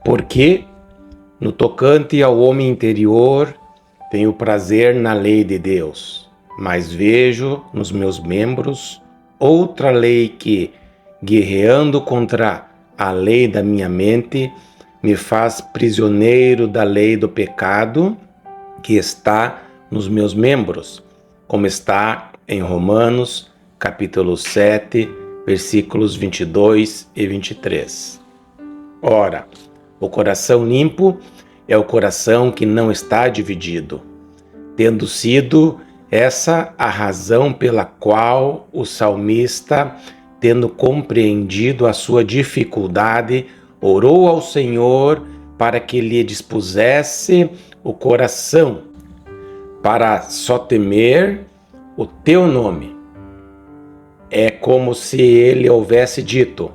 Porque, no tocante ao homem interior, tenho prazer na lei de Deus, mas vejo nos meus membros outra lei que, guerreando contra a lei da minha mente, me faz prisioneiro da lei do pecado que está nos meus membros, como está em Romanos, capítulo 7, versículos 22 e 23. Ora, o coração limpo é o coração que não está dividido, tendo sido essa a razão pela qual o salmista, tendo compreendido a sua dificuldade, orou ao Senhor para que lhe dispusesse o coração, para só temer o teu nome. É como se ele houvesse dito: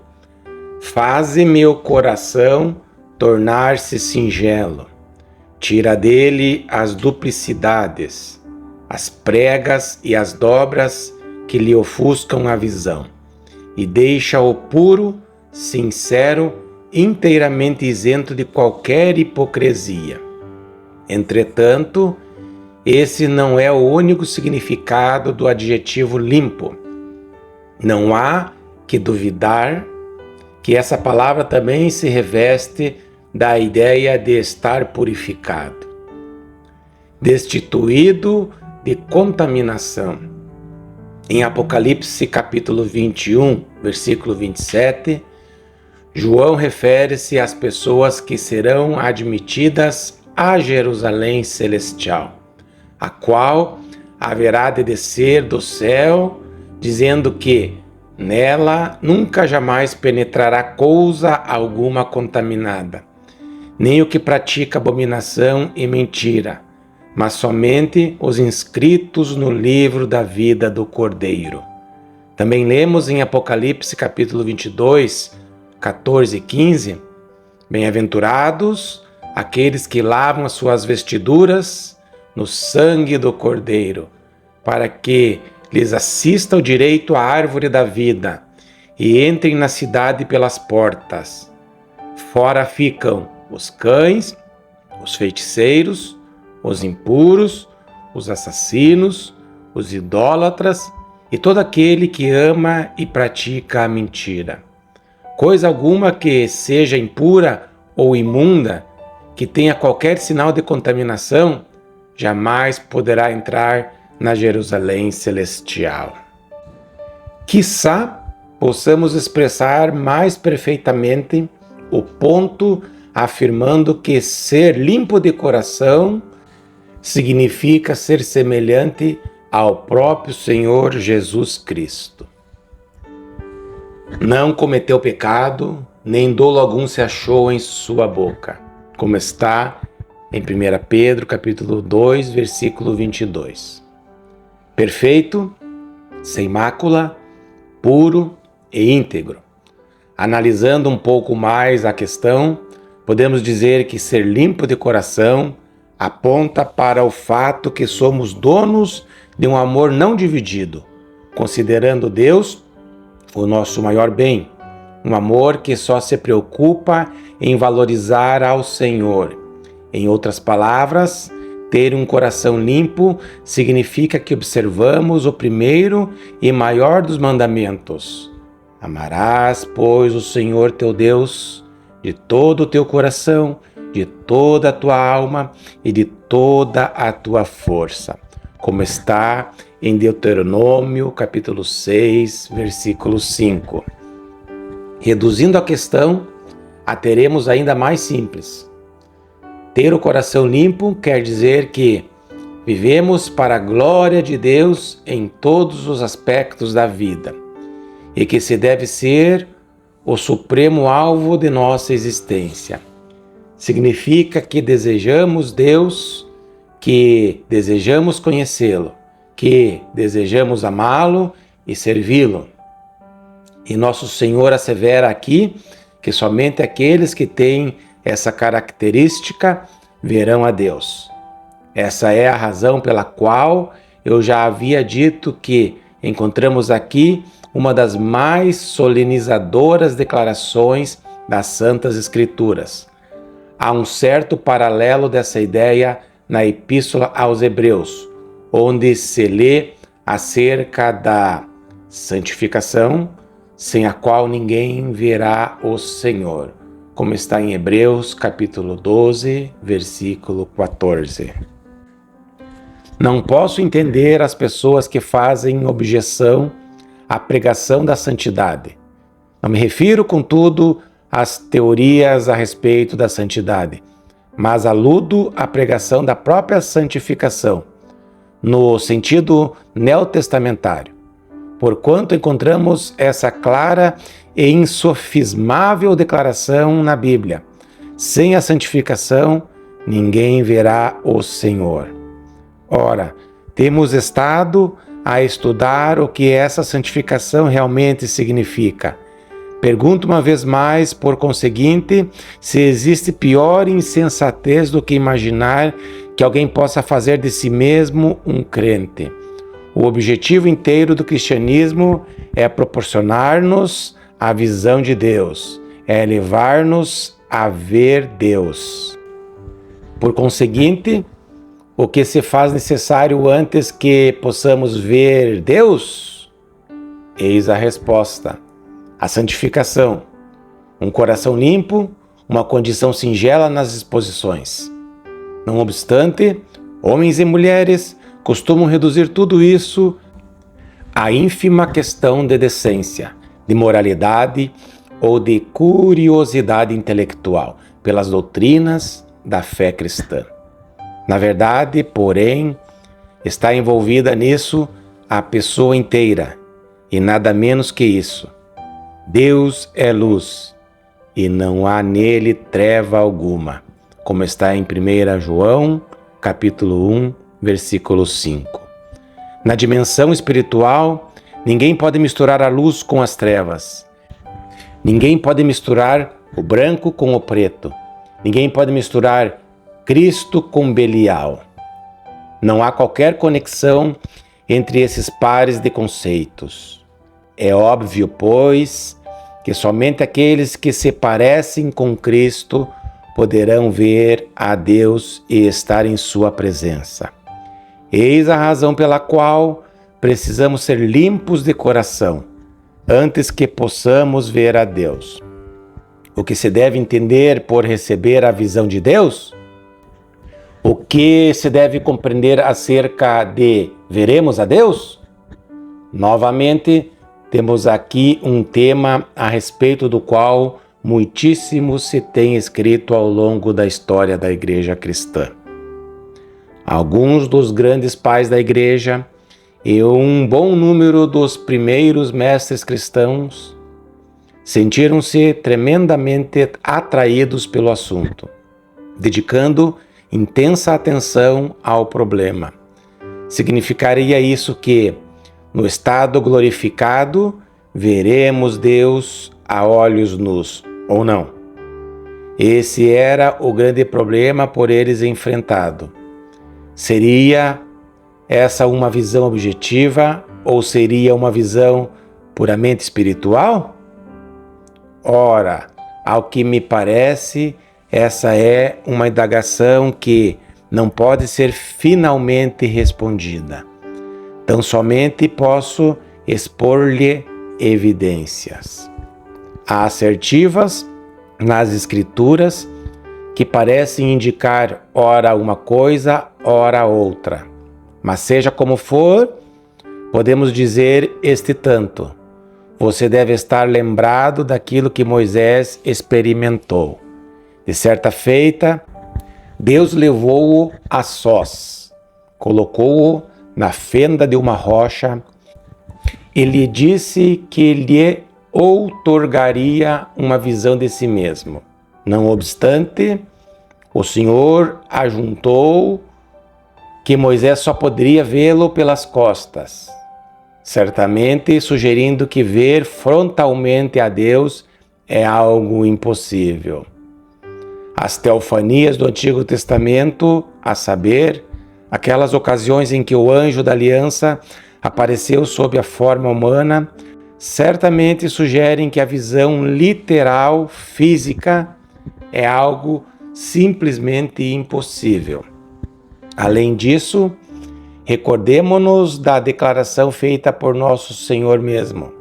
faze meu coração tornar-se singelo, tira dele as duplicidades, as pregas e as dobras que lhe ofuscam a visão, e deixa-o puro, sincero, inteiramente isento de qualquer hipocrisia. Entretanto, esse não é o único significado do adjetivo limpo. Não há que duvidar que essa palavra também se reveste da ideia de estar purificado, destituído de contaminação. Em Apocalipse capítulo 21, versículo 27, João refere-se às pessoas que serão admitidas a Jerusalém celestial, a qual haverá de descer do céu, dizendo que nela nunca jamais penetrará coisa alguma contaminada, nem o que pratica abominação e mentira, mas somente os inscritos no livro da vida do Cordeiro. Também lemos em Apocalipse capítulo 22, 14 e 15, bem-aventurados aqueles que lavam as suas vestiduras no sangue do Cordeiro, para que lhes assista o direito à árvore da vida e entrem na cidade pelas portas. Fora ficam os cães, os feiticeiros, os impuros, os assassinos, os idólatras e todo aquele que ama e pratica a mentira. Coisa alguma que seja impura ou imunda, que tenha qualquer sinal de contaminação, jamais poderá entrar na Jerusalém celestial. Quiçá possamos expressar mais perfeitamente o ponto afirmando que ser limpo de coração significa ser semelhante ao próprio Senhor Jesus Cristo. Não cometeu pecado, nem dolo algum se achou em sua boca, como está em 1 Pedro capítulo 2, versículo 22. Perfeito, sem mácula, puro e íntegro. Analisando um pouco mais a questão, podemos dizer que ser limpo de coração aponta para o fato que somos donos de um amor não dividido, considerando Deus o nosso maior bem, um amor que só se preocupa em valorizar ao Senhor. Em outras palavras, ter um coração limpo significa que observamos o primeiro e maior dos mandamentos. Amarás, pois, o Senhor teu Deus de todo o teu coração, de toda a tua alma e de toda a tua força, como está em Deuteronômio, capítulo 6, versículo 5. Reduzindo a questão, a teremos ainda mais simples. Ter o coração limpo quer dizer que vivemos para a glória de Deus em todos os aspectos da vida e que se deve ser o supremo alvo de nossa existência. Significa que desejamos Deus, que desejamos conhecê-lo, que desejamos amá-lo e servi-lo. E nosso Senhor assevera aqui que somente aqueles que têm essa característica verão a Deus. Essa é a razão pela qual eu já havia dito que encontramos aqui uma das mais solenizadoras declarações das Santas Escrituras. há um certo paralelo dessa ideia na Epístola aos Hebreus, onde se lê acerca da santificação, sem a qual ninguém verá o Senhor, como está em Hebreus capítulo 12, versículo 14. Não posso entender as pessoas que fazem objeção à pregação da santidade. Não me refiro, contudo, às teorias a respeito da santidade, mas aludo à pregação da própria santificação, no sentido neotestamentário, porquanto encontramos essa clara e insofismável declaração na Bíblia: sem a santificação, ninguém verá o Senhor. Ora, temos estado a estudar o que essa santificação realmente significa. Pergunto uma vez mais, por conseguinte, se existe pior insensatez do que imaginar que alguém possa fazer de si mesmo um crente. O objetivo inteiro do cristianismo é proporcionar-nos a visão de Deus, é levar-nos a ver Deus. Por conseguinte, o que se faz necessário antes que possamos ver Deus? Eis a resposta: a santificação, um coração limpo, uma condição singela nas disposições. Não obstante, homens e mulheres costumam reduzir tudo isso à ínfima questão de decência, de moralidade ou de curiosidade intelectual pelas doutrinas da fé cristã. Na verdade, porém, está envolvida nisso a pessoa inteira, e nada menos que isso. Deus é luz, e não há nele treva alguma, como está em 1 João, capítulo 1, versículo 5. Na dimensão espiritual, ninguém pode misturar a luz com as trevas. Ninguém pode misturar o branco com o preto. Ninguém pode misturar Cristo com Belial. Não há qualquer conexão entre esses pares de conceitos. É óbvio, pois, que somente aqueles que se parecem com Cristo poderão ver a Deus e estar em sua presença. Eis a razão pela qual precisamos ser limpos de coração, antes que possamos ver a Deus. O que se deve entender por receber a visão de Deus? O que se deve compreender acerca de veremos a Deus? Novamente, temos aqui um tema a respeito do qual muitíssimo se tem escrito ao longo da história da Igreja cristã. Alguns dos grandes pais da Igreja e um bom número dos primeiros mestres cristãos sentiram-se tremendamente atraídos pelo assunto, dedicando intensa atenção ao problema. Significaria isso que, no estado glorificado, veremos Deus a olhos nus, ou não? Esse era o grande problema por eles enfrentado. Seria essa uma visão objetiva ou seria uma visão puramente espiritual? Ora, ao que me parece, essa é uma indagação que não pode ser finalmente respondida. Tão somente posso expor-lhe evidências assertivas nas Escrituras que parecem indicar ora uma coisa, ora outra. Mas seja como for, podemos dizer este tanto: você deve estar lembrado daquilo que Moisés experimentou. De certa feita, Deus levou-o a sós, colocou-o na fenda de uma rocha e lhe disse que lhe outorgaria uma visão de si mesmo. Não obstante, o Senhor ajuntou que Moisés só poderia vê-lo pelas costas, certamente sugerindo que ver frontalmente a Deus é algo impossível. As teofanias do Antigo Testamento, a saber, aquelas ocasiões em que o anjo da aliança apareceu sob a forma humana, certamente sugerem que a visão literal, física, é algo simplesmente impossível. Além disso, recordemo-nos da declaração feita por nosso Senhor mesmo.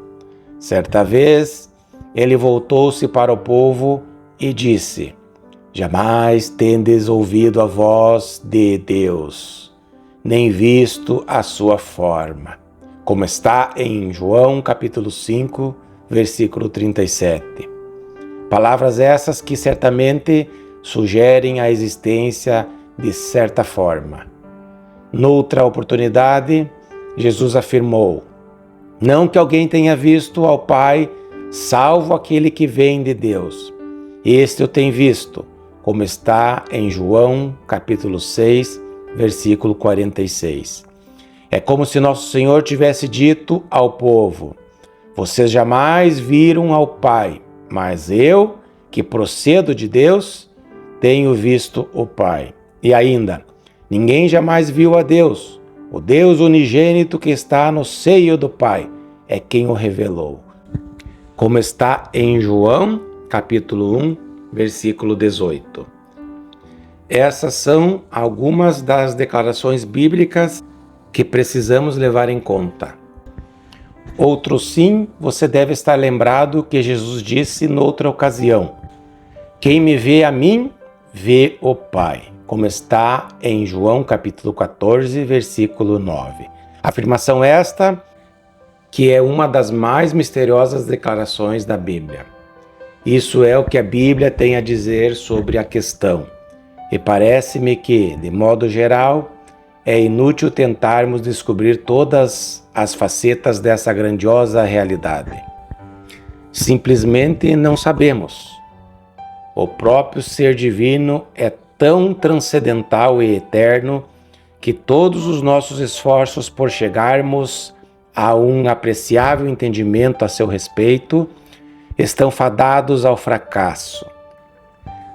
Certa vez, ele voltou-se para o povo e disse: Jamais tendes ouvido a voz de Deus, nem visto a sua forma, como está em João capítulo 5, versículo 37. Palavras essas que certamente sugerem a existência de certa forma. Noutra oportunidade, Jesus afirmou: Não que alguém tenha visto ao Pai, salvo aquele que vem de Deus. Este eu tenho visto, como está em João, capítulo 6, versículo 46. É como se nosso Senhor tivesse dito ao povo: Vocês jamais viram ao Pai, mas eu, que procedo de Deus, tenho visto o Pai. E ainda, ninguém jamais viu a Deus. O Deus unigênito que está no seio do Pai é quem o revelou. Como está em João, capítulo 1, versículo 18. Essas são algumas das declarações bíblicas que precisamos levar em conta. Outro sim, você deve estar lembrado que Jesus disse noutra ocasião: Quem me vê a mim, vê o Pai, como está em João capítulo 14, versículo 9. Afirmação esta que é uma das mais misteriosas declarações da Bíblia. Isso é o que a Bíblia tem a dizer sobre a questão. E parece-me que, de modo geral, é inútil tentarmos descobrir todas as facetas dessa grandiosa realidade. Simplesmente não sabemos. O próprio ser divino é tão transcendental e eterno que todos os nossos esforços por chegarmos a um apreciável entendimento a seu respeito estão fadados ao fracasso,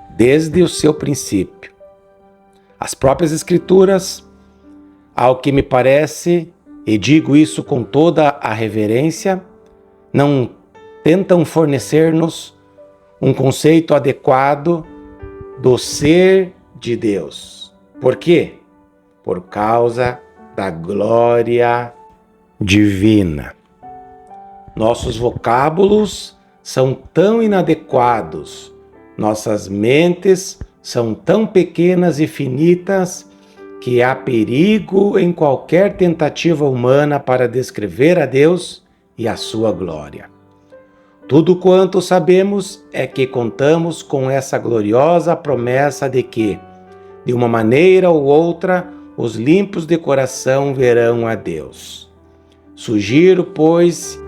desde o seu princípio. As próprias Escrituras, ao que me parece, e digo isso com toda a reverência, não tentam fornecer-nos um conceito adequado do ser de Deus. Por quê? Por causa da glória divina. Nossos vocábulos são tão inadequados, nossas mentes são tão pequenas e finitas que há perigo em qualquer tentativa humana para descrever a Deus e a sua glória. Tudo quanto sabemos é que contamos com essa gloriosa promessa de que, de uma maneira ou outra, os limpos de coração verão a Deus. Sugiro, pois,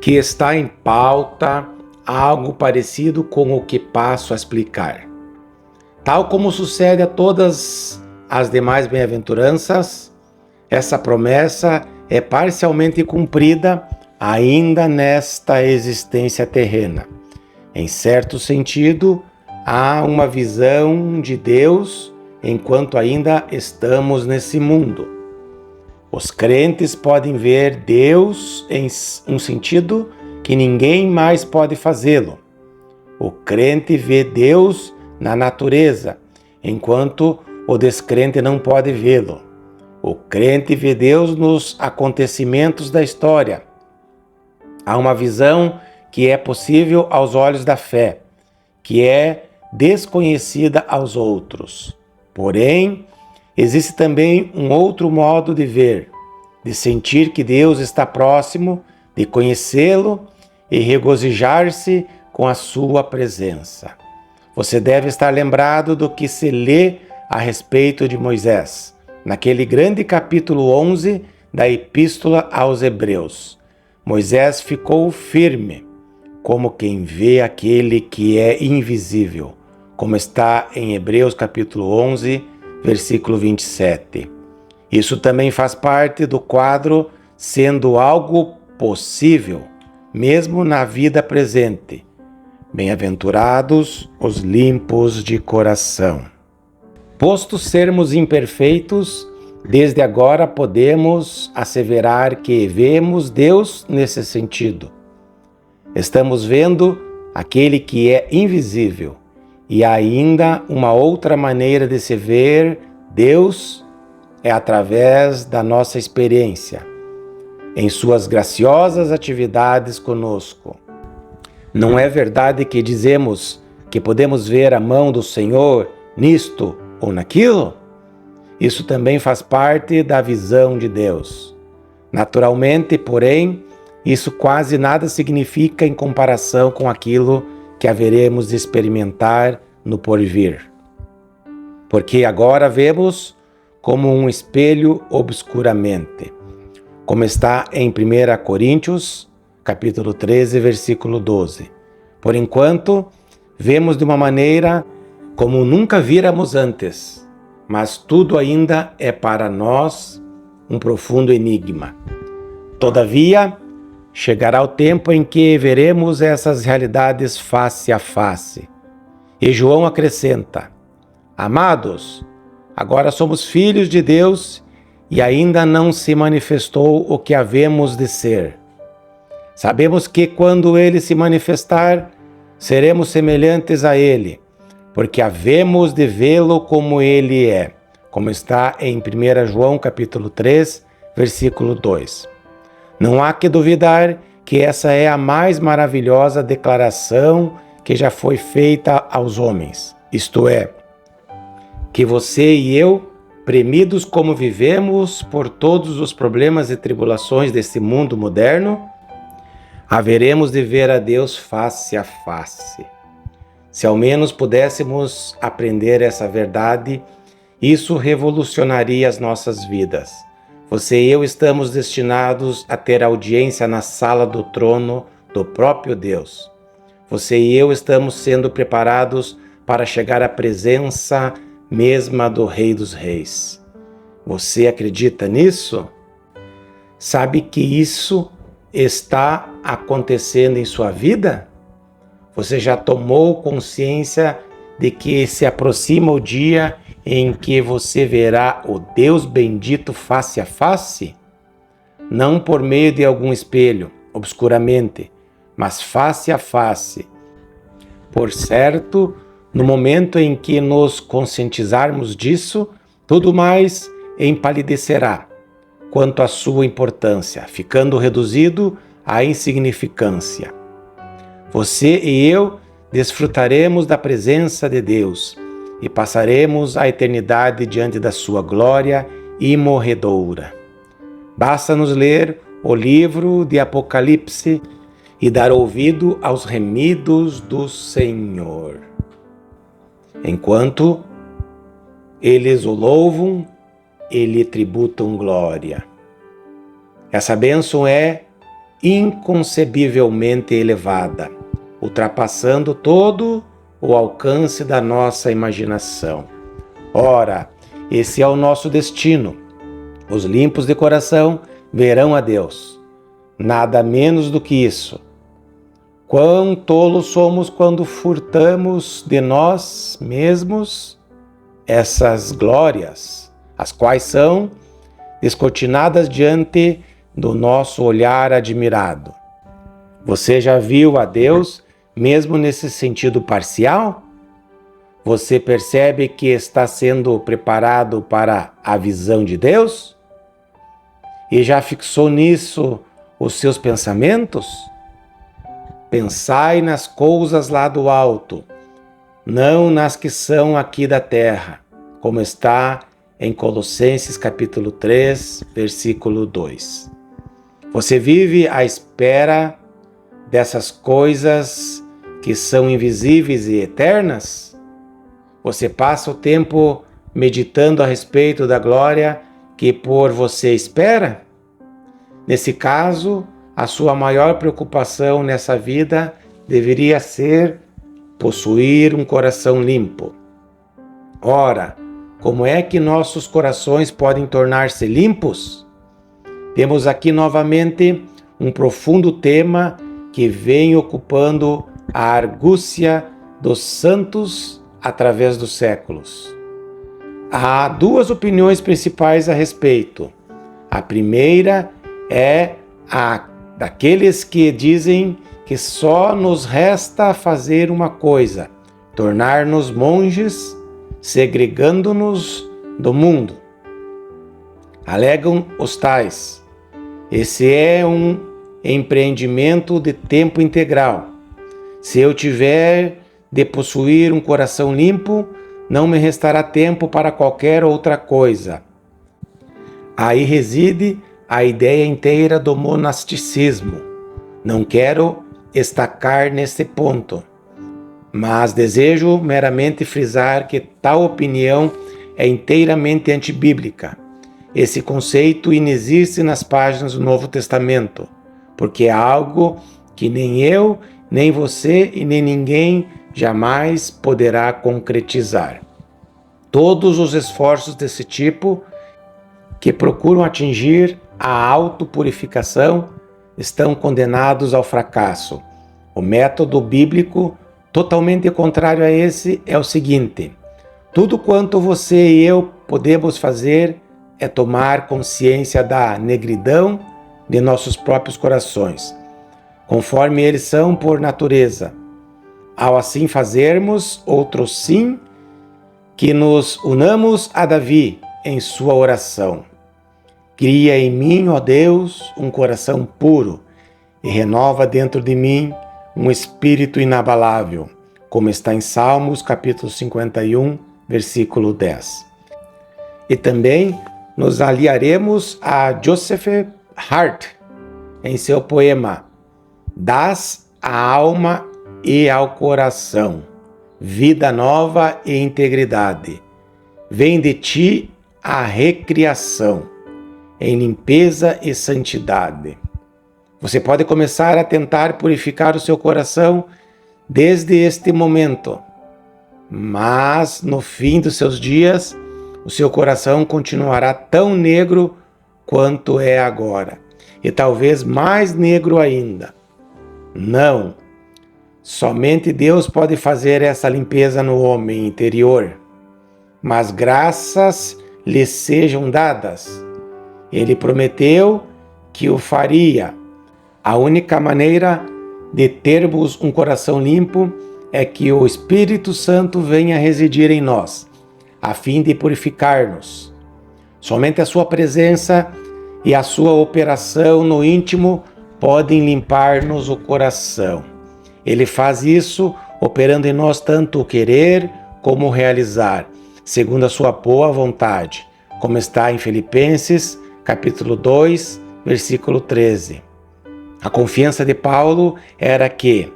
que está em pauta algo parecido com o que passo a explicar. Tal como sucede a todas as demais bem-aventuranças, essa promessa é parcialmente cumprida ainda nesta existência terrena. Em certo sentido, há uma visão de Deus enquanto ainda estamos nesse mundo. Os crentes podem ver Deus em um sentido que ninguém mais pode fazê-lo. O crente vê Deus na natureza, enquanto o descrente não pode vê-lo. O crente vê Deus nos acontecimentos da história. Há uma visão que é possível aos olhos da fé, que é desconhecida aos outros. Porém, existe também um outro modo de ver, de sentir que Deus está próximo, de conhecê-lo e regozijar-se com a sua presença. Você deve estar lembrado do que se lê a respeito de Moisés, naquele grande capítulo 11 da Epístola aos Hebreus. Moisés ficou firme, como quem vê aquele que é invisível, como está em Hebreus capítulo 11, versículo 27. Isso também faz parte do quadro sendo algo possível, mesmo na vida presente. Bem-aventurados os limpos de coração. Posto sermos imperfeitos, desde agora podemos asseverar que vemos Deus nesse sentido. Estamos vendo aquele que é invisível, E ainda uma outra maneira de se ver Deus é através da nossa experiência, em suas graciosas atividades conosco. Não é verdade que dizemos que podemos ver a mão do Senhor nisto ou naquilo? Isso também faz parte da visão de Deus. Naturalmente, porém, isso quase nada significa em comparação com aquilo que haveremos de experimentar no porvir. Porque agora vemos como um espelho obscuramente, como está em 1 Coríntios, capítulo 13, versículo 12. Por enquanto, vemos de uma maneira como nunca víramos antes, mas tudo ainda é para nós um profundo enigma. Todavia, chegará o tempo em que veremos essas realidades face a face. E João acrescenta: Amados, agora somos filhos de Deus e ainda não se manifestou o que havemos de ser. Sabemos que quando Ele se manifestar, seremos semelhantes a Ele, porque havemos de vê-lo como Ele é, como está em 1 João capítulo 3, versículo 2. Não há que duvidar que essa é a mais maravilhosa declaração que já foi feita aos homens, isto é, que você e eu, premidos como vivemos por todos os problemas e tribulações desse mundo moderno, haveremos de ver a Deus face a face. Se ao menos pudéssemos aprender essa verdade, isso revolucionaria as nossas vidas. Você e eu estamos destinados a ter audiência na sala do trono do próprio Deus. Você e eu estamos sendo preparados para chegar à presença mesma do Rei dos Reis. Você acredita nisso? Sabe que isso está acontecendo em sua vida? Você já tomou consciência de que se aproxima o dia em que você verá o Deus bendito face a face? Não por meio de algum espelho, obscuramente, mas face a face. Por certo, no momento em que nos conscientizarmos disso, tudo mais empalidecerá quanto à sua importância, ficando reduzido à insignificância. Você e eu desfrutaremos da presença de Deus e passaremos a eternidade diante da sua glória imorredoura. Basta-nos ler o livro de Apocalipse e dar ouvido aos remidos do Senhor. Enquanto eles o louvam e lhe tributam glória. Essa bênção é inconcebivelmente elevada, ultrapassando todo o alcance da nossa imaginação. Ora, esse é o nosso destino. Os limpos de coração verão a Deus. Nada menos do que isso. Quão tolos somos quando furtamos de nós mesmos essas glórias, as quais são descortinadas diante do nosso olhar admirado. Você já viu a Deus mesmo nesse sentido parcial? Você percebe que está sendo preparado para a visão de Deus? E já fixou nisso os seus pensamentos? Pensai nas coisas lá do alto, não nas que são aqui da terra, como está em Colossenses capítulo 3, versículo 2. Você vive à espera dessas coisas que são invisíveis e eternas? Você passa o tempo meditando a respeito da glória que por você espera? Nesse caso, a sua maior preocupação nessa vida deveria ser possuir um coração limpo. Ora, como é que nossos corações podem tornar-se limpos? Temos aqui novamente um profundo tema que vem ocupando a argúcia dos santos através dos séculos. Há duas opiniões principais a respeito. A primeira é a daqueles que dizem que só nos resta fazer uma coisa: tornar-nos monges, segregando-nos do mundo. Alegam os tais: esse é um empreendimento de tempo integral. Se eu tiver de possuir um coração limpo, não me restará tempo para qualquer outra coisa. Aí reside a ideia inteira do monasticismo. Não quero estacar nesse ponto, mas desejo meramente frisar que tal opinião é inteiramente antibíblica. Esse conceito inexiste nas páginas do Novo Testamento, porque é algo que nem eu, nem você e nem ninguém jamais poderá concretizar. Todos os esforços desse tipo, que procuram atingir a autopurificação, estão condenados ao fracasso. O método bíblico, totalmente contrário a esse, é o seguinte: tudo quanto você e eu podemos fazer é tomar consciência da negridão de nossos próprios corações, conforme eles são por natureza. Ao assim fazermos, outro sim, que nos unamos a Davi em sua oração. Cria em mim, ó Deus, um coração puro e renova dentro de mim um espírito inabalável, como está em Salmos capítulo 51, versículo 10. E também nos aliaremos a Joseph Hart em seu poema Das à alma e ao coração, vida nova e integridade. Vem de ti a recriação, em limpeza e santidade. Você pode começar a tentar purificar o seu coração desde este momento, mas no fim dos seus dias, o seu coração continuará tão negro quanto é agora, e talvez mais negro ainda. Não, somente Deus pode fazer essa limpeza no homem interior, mas graças lhe sejam dadas. Ele prometeu que o faria. A única maneira de termos um coração limpo é que o Espírito Santo venha residir em nós, a fim de purificar-nos. Somente a sua presença e a sua operação no íntimo podem limpar-nos o coração. Ele faz isso operando em nós tanto o querer como o realizar, segundo a sua boa vontade, como está em Filipenses, capítulo 2, versículo 13. A confiança de Paulo era que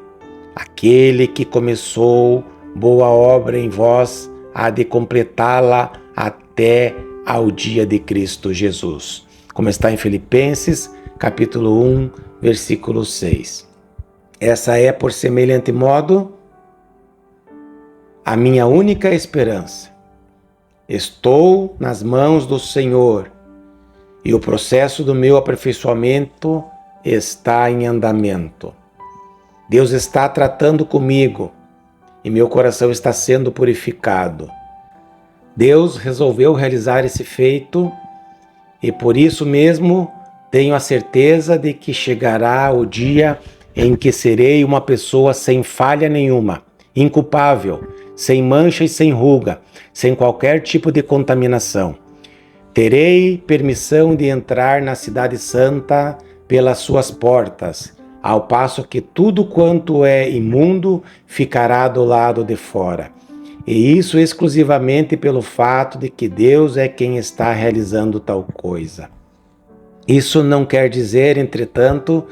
aquele que começou boa obra em vós há de completá-la até ao dia de Cristo Jesus, como está em Filipenses, capítulo 1, versículo 6. Essa é, por semelhante modo, a minha única esperança. Estou nas mãos do Senhor e o processo do meu aperfeiçoamento está em andamento. Deus está tratando comigo e meu coração está sendo purificado. Deus resolveu realizar esse feito e por isso mesmo tenho a certeza de que chegará o dia em que serei uma pessoa sem falha nenhuma, inculpável, sem mancha e sem ruga, sem qualquer tipo de contaminação. Terei permissão de entrar na Cidade Santa pelas suas portas, ao passo que tudo quanto é imundo ficará do lado de fora. E isso exclusivamente pelo fato de que Deus é quem está realizando tal coisa. Isso não quer dizer, entretanto,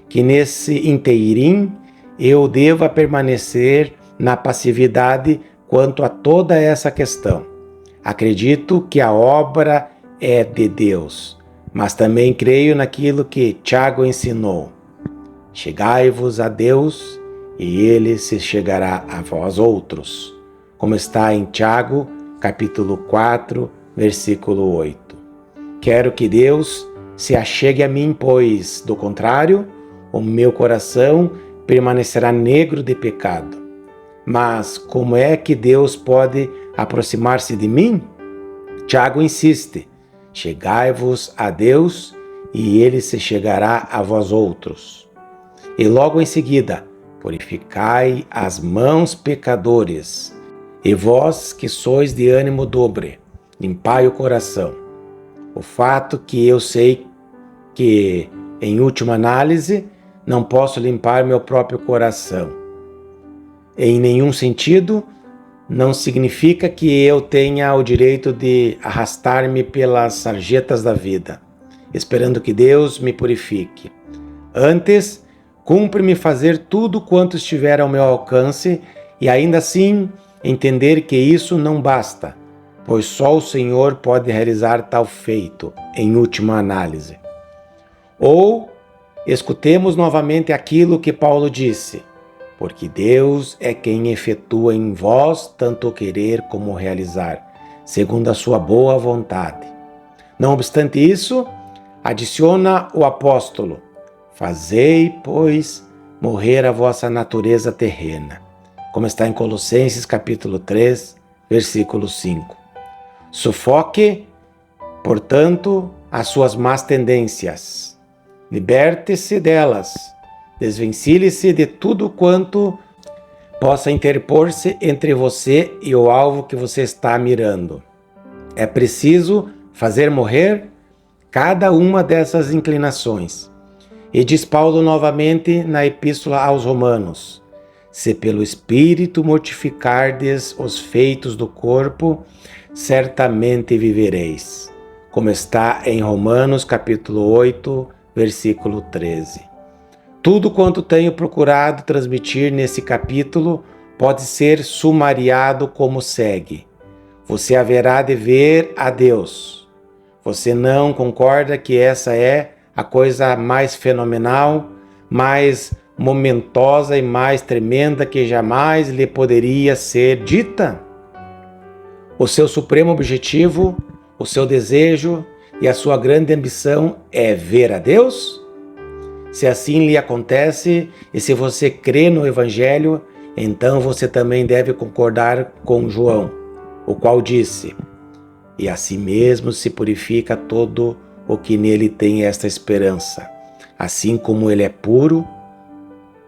que nesse inteirim eu deva permanecer na passividade quanto a toda essa questão. Acredito que a obra é de Deus, mas também creio naquilo que Tiago ensinou. Chegai-vos a Deus e Ele se chegará a vós outros, como está em Tiago, capítulo 4, versículo 8. Quero que Deus se achegue a mim, pois, do contrário, o meu coração permanecerá negro de pecado. Mas como é que Deus pode aproximar-se de mim? Tiago insiste: chegai-vos a Deus e Ele se chegará a vós outros. E logo em seguida, purificai as mãos, pecadores, e vós que sois de ânimo dobre, limpai o coração. O fato que eu sei que, em última análise, não posso limpar meu próprio coração. Em nenhum sentido, não significa que eu tenha o direito de arrastar-me pelas sarjetas da vida, esperando que Deus me purifique. Antes, cumpre-me fazer tudo quanto estiver ao meu alcance e ainda assim entender que isso não basta, pois só o Senhor pode realizar tal feito, em última análise. Ou escutemos novamente aquilo que Paulo disse: porque Deus é quem efetua em vós tanto o querer como o realizar, segundo a sua boa vontade. Não obstante isso, adiciona o apóstolo: fazei, pois, morrer a vossa natureza terrena, como está em Colossenses capítulo 3, versículo 5. Sufoque, portanto, as suas más tendências. Liberte-se delas. Desvencilhe-se de tudo quanto possa interpor-se entre você e o alvo que você está mirando. É preciso fazer morrer cada uma dessas inclinações. E diz Paulo novamente na Epístola aos Romanos: se pelo Espírito mortificardes os feitos do corpo, certamente vivereis. Como está em Romanos capítulo 8, versículo 13. Tudo quanto tenho procurado transmitir nesse capítulo pode ser sumariado como segue: você haverá de ver a Deus. Você não concorda que essa é a coisa mais fenomenal, mais momentosa e mais tremenda que jamais lhe poderia ser dita? O seu supremo objetivo, o seu desejo e a sua grande ambição é ver a Deus? Se assim lhe acontece, e se você crê no Evangelho, então você também deve concordar com João, o qual disse: e a si mesmo se purifica todo o que nele tem esta esperança, assim como ele é puro,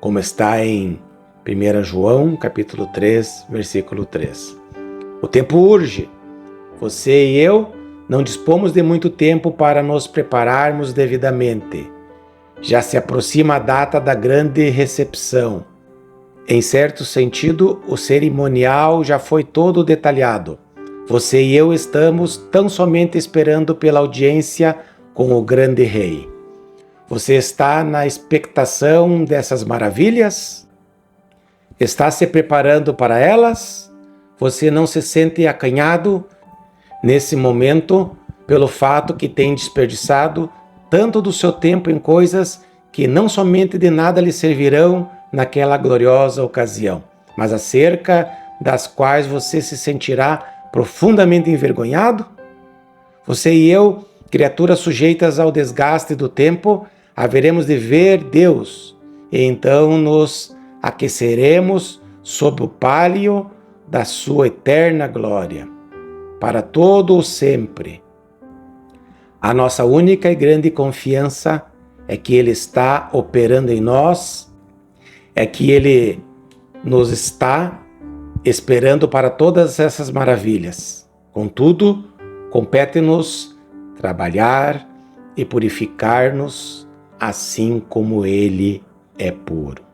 como está em 1 João, capítulo 3, versículo 3. O tempo urge. Você e eu não dispomos de muito tempo para nos prepararmos devidamente. Já se aproxima a data da grande recepção. Em certo sentido, o cerimonial já foi todo detalhado. Você e eu estamos tão somente esperando pela audiência com o grande rei. Você está na expectação dessas maravilhas? Está se preparando para elas? Você não se sente acanhado nesse momento pelo fato que tem desperdiçado tanto do seu tempo em coisas que não somente de nada lhe servirão naquela gloriosa ocasião, mas acerca das quais você se sentirá profundamente envergonhado? Você e eu, criaturas sujeitas ao desgaste do tempo, haveremos de ver Deus, e então nos aqueceremos sob o pálio da sua eterna glória, para todo o sempre. A nossa única e grande confiança é que Ele está operando em nós, é que Ele nos está esperando para todas essas maravilhas. Contudo, compete-nos trabalhar e purificar-nos assim como Ele é puro.